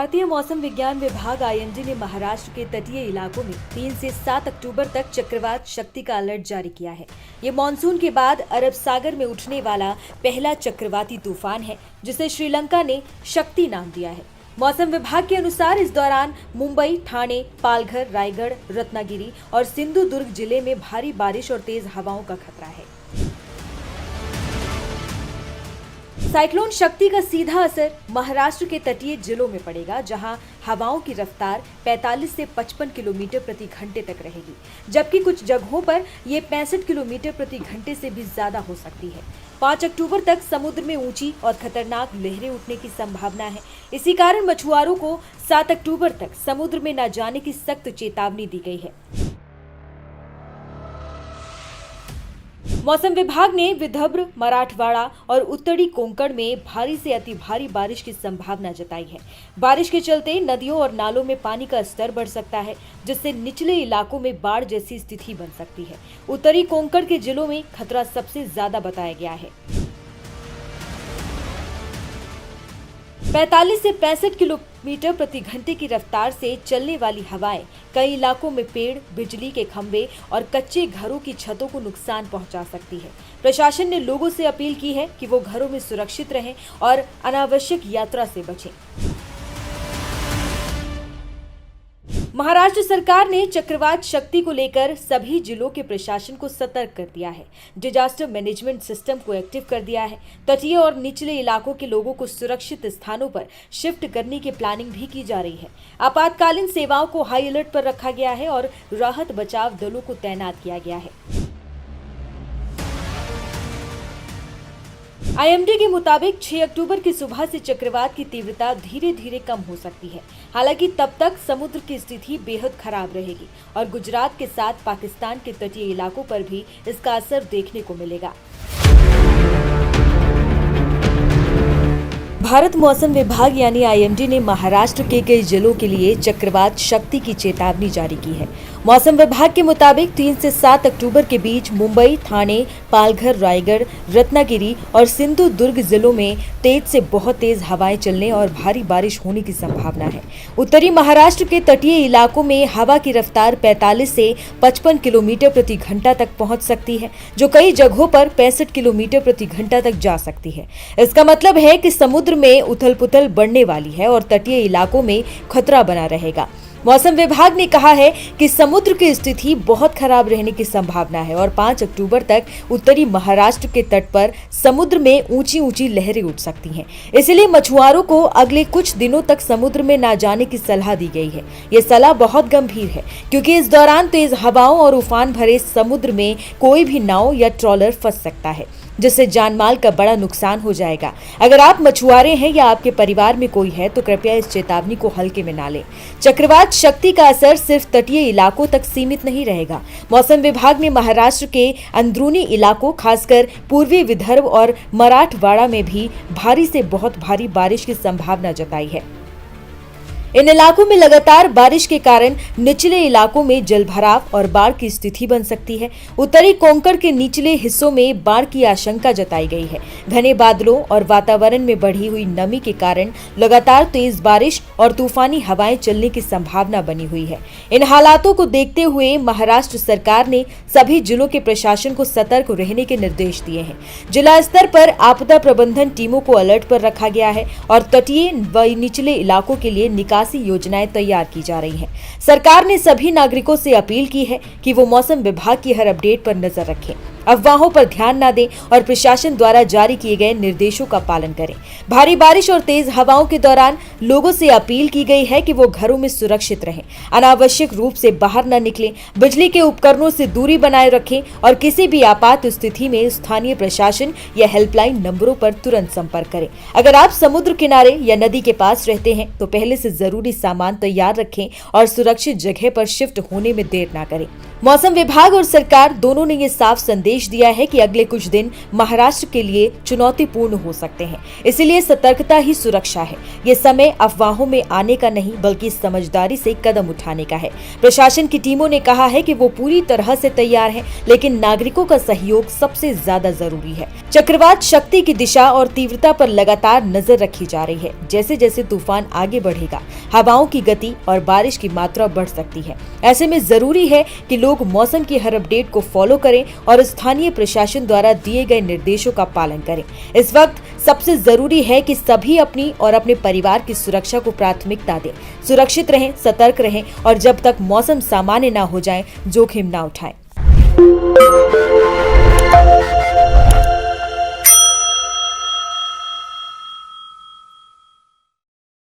भारतीय मौसम विज्ञान विभाग आईएमडी ने महाराष्ट्र के तटीय इलाकों में 3 से 7 अक्टूबर तक चक्रवात शक्ति का अलर्ट जारी किया है। ये मानसून के बाद अरब सागर में उठने वाला पहला चक्रवाती तूफान है, जिसे श्रीलंका ने शक्ति नाम दिया है। मौसम विभाग के अनुसार इस दौरान मुंबई, ठाणे, पालघर, रायगढ़, रत्नागिरी और सिंधुदुर्ग जिले में भारी बारिश और तेज हवाओं का खतरा है। साइक्लोन शक्ति का सीधा असर महाराष्ट्र के तटीय जिलों में पड़ेगा, जहां हवाओं की रफ्तार 45 से 55 किलोमीटर प्रति घंटे तक रहेगी, जबकि कुछ जगहों पर ये 65 किलोमीटर प्रति घंटे से भी ज्यादा हो सकती है। 5 अक्टूबर तक समुद्र में ऊंची और खतरनाक लहरें उठने की संभावना है। इसी कारण मछुआरों को 7 अक्टूबर तक समुद्र में न जाने की सख्त चेतावनी दी गई है। मौसम विभाग ने विदर्भ, मराठवाड़ा और उत्तरी कोंकण में भारी से अति भारी बारिश की संभावना जताई है। बारिश के चलते नदियों और नालों में पानी का स्तर बढ़ सकता है, जिससे निचले इलाकों में बाढ़ जैसी स्थिति बन सकती है। उत्तरी कोंकण के जिलों में खतरा सबसे ज्यादा बताया गया है। 45 से 65 किलोमीटर प्रति घंटे की रफ्तार से चलने वाली हवाएं कई इलाकों में पेड़, बिजली के खंभे और कच्चे घरों की छतों को नुकसान पहुंचा सकती है। प्रशासन ने लोगों से अपील की है कि वो घरों में सुरक्षित रहें और अनावश्यक यात्रा से बचें। महाराष्ट्र सरकार ने चक्रवात शक्ति को लेकर सभी जिलों के प्रशासन को सतर्क कर दिया है। डिजास्टर मैनेजमेंट सिस्टम को एक्टिव कर दिया है। तटीय और निचले इलाकों के लोगों को सुरक्षित स्थानों पर शिफ्ट करने की प्लानिंग भी की जा रही है। आपातकालीन सेवाओं को हाई अलर्ट पर रखा गया है और राहत बचाव दलों को तैनात किया गया है। आईएमडी के मुताबिक 6 अक्टूबर की सुबह से चक्रवात की तीव्रता धीरे धीरे कम हो सकती है। हालांकि तब तक समुद्र की स्थिति बेहद खराब रहेगी और गुजरात के साथ पाकिस्तान के तटीय इलाकों पर भी इसका असर देखने को मिलेगा। भारत मौसम विभाग यानी आईएमडी ने महाराष्ट्र के कई जिलों के लिए चक्रवात शक्ति की चेतावनी जारी की है। मौसम विभाग के मुताबिक 3 से 7 अक्टूबर के बीच मुंबई, ठाणे, पालघर, रायगढ़, रत्नागिरी और सिंधुदुर्ग जिलों में तेज से बहुत तेज हवाएं चलने और भारी बारिश होने की संभावना है। उत्तरी महाराष्ट्र के तटीय इलाकों में हवा की रफ्तार 45 से 55 किलोमीटर प्रति घंटा तक पहुंच सकती है, जो कई जगहों पर 65 किलोमीटर प्रति घंटा तक जा सकती है। इसका मतलब है कि समुद्र में उथल पुथल बढ़ने वाली है और तटीय इलाकों में खतरा बना रहेगा। मौसम विभाग ने कहा है कि समुद्र की स्थिति बहुत खराब रहने की संभावना है और 5 अक्टूबर तक उत्तरी महाराष्ट्र के तट पर समुद्र में ऊंची ऊंची लहरें उठ सकती हैं। इसलिए मछुआरों को अगले कुछ दिनों तक समुद्र में न जाने की सलाह दी गई है। ये सलाह बहुत गंभीर है, क्योंकि इस दौरान तेज हवाओं और उफान भरे समुद्र में कोई भी नाव या ट्रॉलर फंस सकता है, जिससे जानमाल का बड़ा नुकसान हो जाएगा। अगर आप मछुआरे हैं या आपके परिवार में कोई है तो कृपया इस चेतावनी को हल्के में ना लें। चक्रवात शक्ति का असर सिर्फ तटीय इलाकों तक सीमित नहीं रहेगा। मौसम विभाग ने महाराष्ट्र के अंदरूनी इलाकों, खासकर पूर्वी विदर्भ और मराठवाड़ा में भी भारी से बहुत भारी बारिश की संभावना जताई है। इन इलाकों में लगातार बारिश के कारण निचले इलाकों में जलभराव और बाढ़ की स्थिति बन सकती है। उत्तरी कोंकण के निचले हिस्सों में बाढ़ की आशंका जताई गई है। घने बादलों और वातावरण में बढ़ी हुई नमी के कारण लगातार तेज बारिश और तूफानी हवाएं चलने की संभावना बनी हुई है। इन हालातों को देखते हुए महाराष्ट्र सरकार ने सभी जिलों के प्रशासन को सतर्क रहने के निर्देश दिए हैं। जिला स्तर पर आपदा प्रबंधन टीमों को अलर्ट पर रखा गया है और तटीय व निचले इलाकों के लिए निकासी योजनाएं तैयार की जा रही हैं। सरकार ने सभी नागरिकों से अपील की है कि वो मौसम विभाग की हर अपडेट पर नजर रखें, अफवाहों पर ध्यान न दें और प्रशासन द्वारा जारी किए गए निर्देशों का पालन करें। भारी बारिश और तेज हवाओं के दौरान लोगों से अपील की गई है कि वो घरों में सुरक्षित रहें, अनावश्यक रूप से बाहर न निकलें, बिजली के उपकरणों से दूरी बनाए रखें और किसी भी आपात स्थिति में स्थानीय प्रशासन या हेल्पलाइन नंबरों पर तुरंत संपर्क करें। अगर आप समुद्र किनारे या नदी के पास रहते हैं तो पहले से जरूरी सामान तैयार रखें और सुरक्षित जगह पर शिफ्ट होने में देर न करें। मौसम विभाग और सरकार दोनों ने ये साफ संदेश संदेश दिया है कि अगले कुछ दिन महाराष्ट्र के लिए चुनौतीपूर्ण हो सकते हैं। इसलिए सतर्कता ही सुरक्षा है। ये समय अफवाहों में आने का नहीं बल्कि समझदारी से कदम उठाने का है। प्रशासन की टीमों ने कहा है कि वो पूरी तरह से तैयार है, लेकिन नागरिकों का सहयोग सबसे ज्यादा जरूरी है। चक्रवात शक्ति की दिशा और तीव्रता पर लगातार नजर रखी जा रही है। जैसे जैसे तूफान आगे बढ़ेगा, हवाओं की गति और बारिश की मात्रा बढ़ सकती है। ऐसे में जरूरी है कि लोग मौसम की हर अपडेट को फॉलो करें और स्थानीय प्रशासन द्वारा दिए गए निर्देशों का पालन करें। इस वक्त सबसे जरूरी है कि सभी अपनी और अपने परिवार की सुरक्षा को प्राथमिकता दें। सुरक्षित रहें, सतर्क रहें और जब तक मौसम सामान्य ना हो जाए, जोखिम ना उठाएं।